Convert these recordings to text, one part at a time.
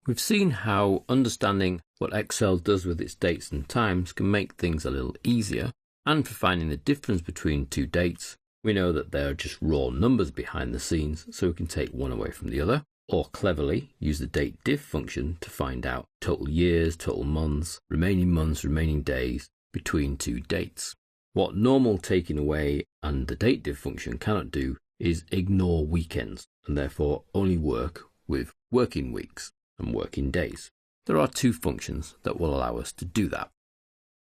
We've seen how understanding what Excel does with its dates and times can make things a little easier, and for finding the difference between two dates, we know that they are just raw numbers behind the scenes, so we can take one away from the other, or cleverly use the DATEDIF function to find out total years, total months, remaining days between two dates. What normal taking away and the DATEDIF function cannot do is ignore weekends, and therefore only work with working weeks and working days. There are two functions that will allow us to do that.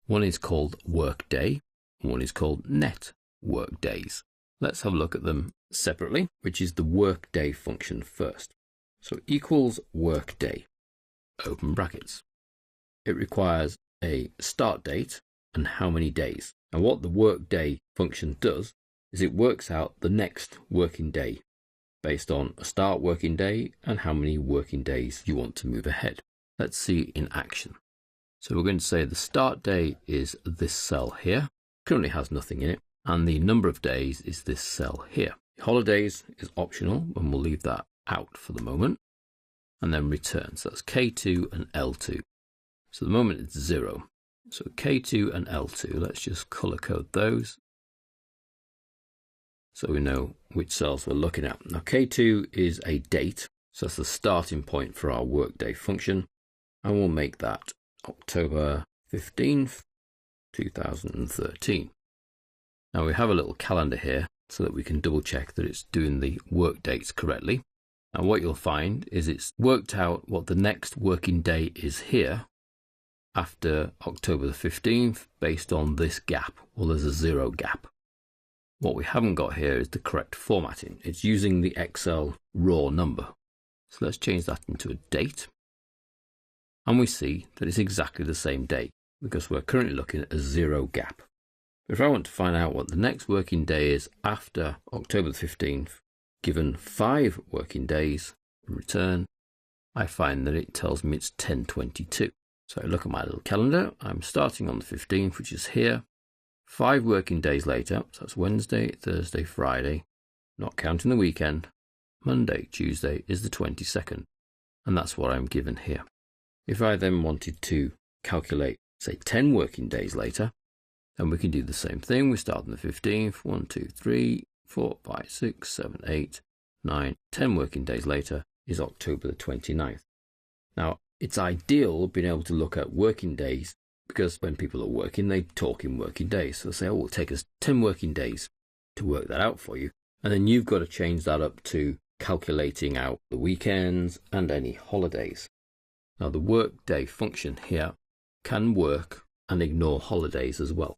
One is called WorkDay, and one is called net workdays. Let's have a look at them separately, which is the WorkDay function first. So equals WorkDay, open brackets. It requires a start date and how many days. And what the WorkDay function does is it works out the next working day based on a start working day and how many working days you want to move ahead. Let's see in action. So we're going to say the start day is this cell here, currently has nothing in it, and the number of days is this cell here. Holidays is optional, and we'll leave that out for the moment, and then return. So that's K2 and L2. So at the moment it's 0. So K2 and L2, let's just color code those so we know which cells we're looking at. Now K2 is a date, so that's the starting point for our workday function, and we'll make that October 15th, 2013. Now we have a little calendar here so that we can double check that it's doing the work dates correctly. And what you'll find is it's worked out what the next working day is here after October the 15th based on this gap. Well, there's a 0 gap. What we haven't got here is the correct formatting. It's using the Excel raw number. So let's change that into a date. And we see that it's exactly the same date because we're currently looking at a 0 gap. If I want to find out what the next working day is after October the 15th, given 5 working days, return, I find that it tells me it's 10/22. So I look at my little calendar, I'm starting on the 15th, which is here. 5 working days later, so that's Wednesday, Thursday, Friday, not counting the weekend, Monday, Tuesday is the 22nd, and that's what I'm given here. If I then wanted to calculate, say, 10 working days later, then we can do the same thing. We start on the 15th, 1, 2, 3, 4, 5, 6, 7, 8, 9, 10 working days later is October the 29th. Now, it's ideal being able to look at working days because when people are working, they talk in working days. So they say, oh, it'll take us 10 working days to work that out for you. And then you've got to change that up to calculating out the weekends and any holidays. Now, the workday function here can work and ignore holidays as well,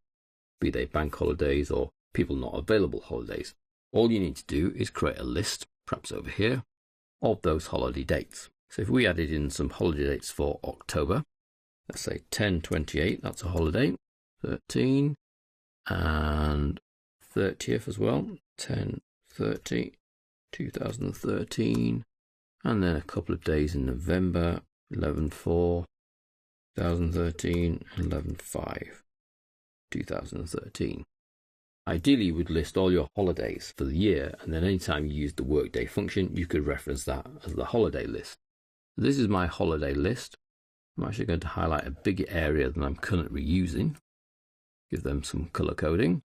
be they bank holidays or people not available holidays. All you need to do is create a list, perhaps over here, of those holiday dates. So if we added in some holiday dates for October, let's say 10/28, that's a holiday, 13 and 30th as well, 10/30, 2013, and then a couple of days in November, 11/4, 2013, and 11/5, 2013. Ideally, you would list all your holidays for the year, and then anytime you use the workday function, you could reference that as the holiday list. So this is my holiday list. I'm actually going to highlight a bigger area than I'm currently using, give them some color coding,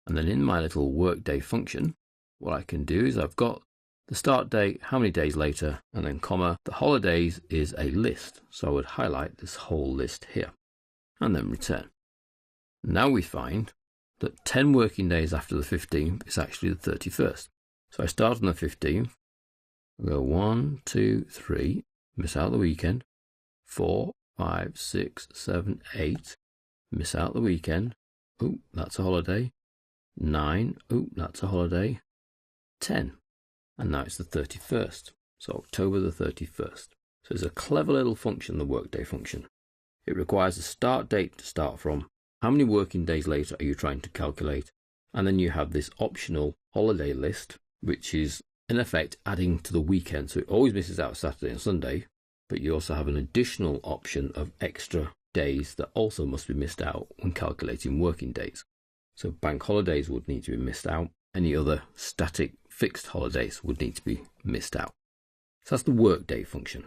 and then in my little workday function, what I can do is I've got the start date, how many days later, and then comma, the holidays is a list. So I would highlight this whole list here, and then return. Now we find that 10 working days after the 15th is actually the 31st. So I start on the 15th, I go 1, 2, 3, miss out the weekend, 4, 5, 6, 7, 8, miss out the weekend, oh, that's a holiday, 9, oh, that's a holiday, 10, and now it's the 31st, so October the 31st. So it's a clever little function, the workday function. It requires a start date to start from, how many working days later are you trying to calculate, and then you have this optional holiday list, which is in effect adding to the weekend, so it always misses out Saturday and Sunday, but you also have an additional option of extra days that also must be missed out when calculating working days. So bank holidays would need to be missed out. Any other static fixed holidays would need to be missed out. So that's the workday function.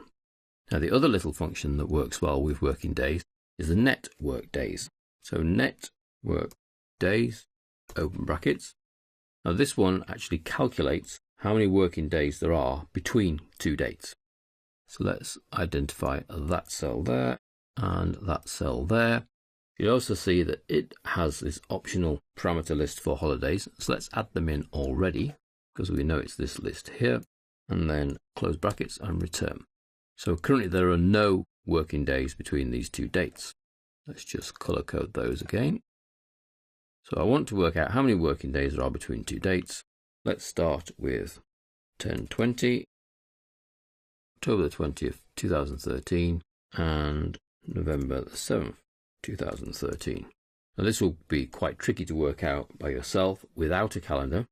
Now the other little function that works well with working days is the net work days. So net work days, open brackets. Now this one actually calculates how many working days there are between two dates. So let's identify that cell there and that cell there. You'll also see that it has this optional parameter list for holidays. So let's add them in already because we know it's this list here, and then close brackets and return. So currently there are no working days between these two dates. Let's just color code those again. So I want to work out how many working days there are between two dates. Let's start with 10/20, October the 20th, 2013, and November the 7th, 2013. Now this will be quite tricky to work out by yourself without a calendar,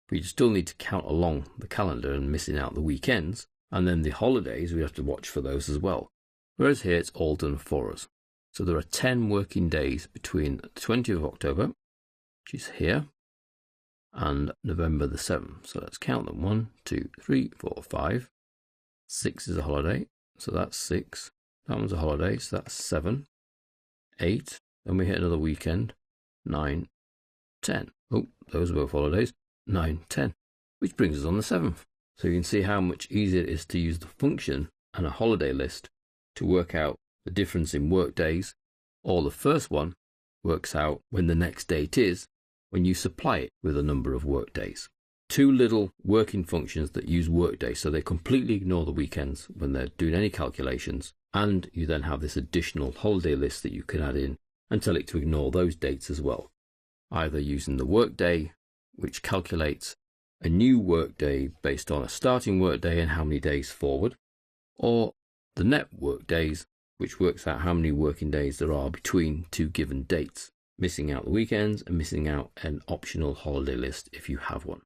but you still need to count along the calendar and missing out the weekends, and then the holidays we have to watch for those as well. Whereas here it's all done for us. So there are 10 working days between the 20th of October, which is here, and November the 7th. So let's count them. 1, 2, 3, 4, 5. 6 is a holiday, so that's 6. That one's a holiday, so that's 7. 8. Then we hit another weekend. 9, 10. Oh, those are both holidays. 9, 10. Which brings us on the 7th. So you can see how much easier it is to use the function and a holiday list to work out the difference in work days, or the first one works out when the next date is when you supply it with a number of work days. Two little working functions that use workday, so they completely ignore the weekends when they're doing any calculations, and you then have this additional holiday list that you can add in and tell it to ignore those dates as well, either using the workday, which calculates a new workday based on a starting workday and how many days forward, or the net work days, which works out how many working days there are between two given dates, missing out the weekends and missing out an optional holiday list if you have one.